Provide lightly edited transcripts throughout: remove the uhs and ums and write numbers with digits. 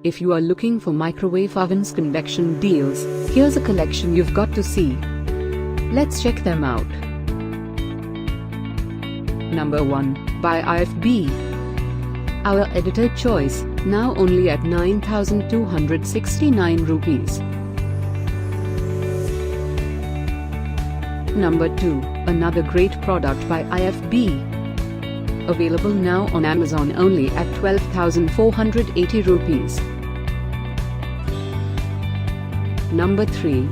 If you are looking for microwave ovens convection deals, here's a collection you've got to see. Let's check them out. Number 1, by IFB. Our editor choice, now only at 9,269 rupees. Number 2, another great product by IFB. Available now on Amazon only at 12,480 rupees. Number 3.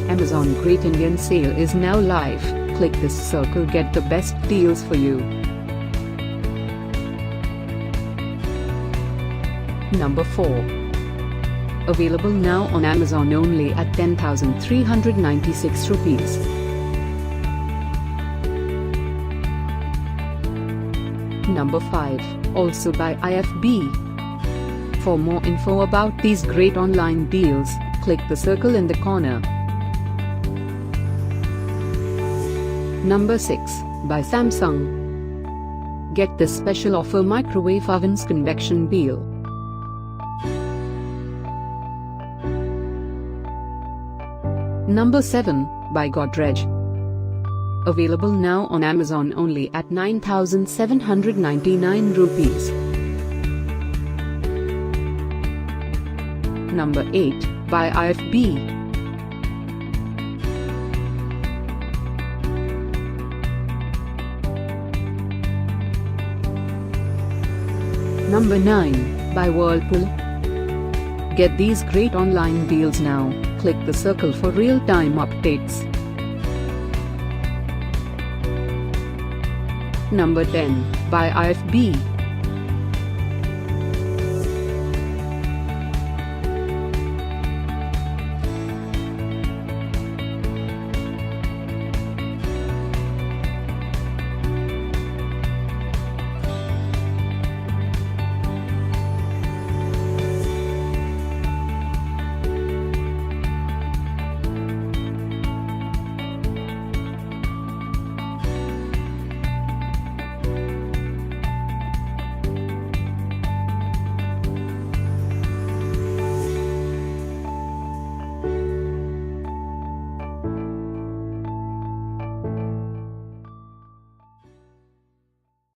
Amazon Great Indian Sale is now live. Click this circle, get the best deals for you. Number 4. Available now on Amazon only at 10,396 rupees. Number 5, also by IFB. For more info about these great online deals, click the circle in the corner. Number 6, by Samsung. Get this special offer microwave ovens convection deal. Number 7, by Godrej. Available now on Amazon only at 9,799 rupees. Number 8, by IFB. Number 9, by Whirlpool. Get these great online deals now. Click the circle for real-time updates. Number 10, by IFB.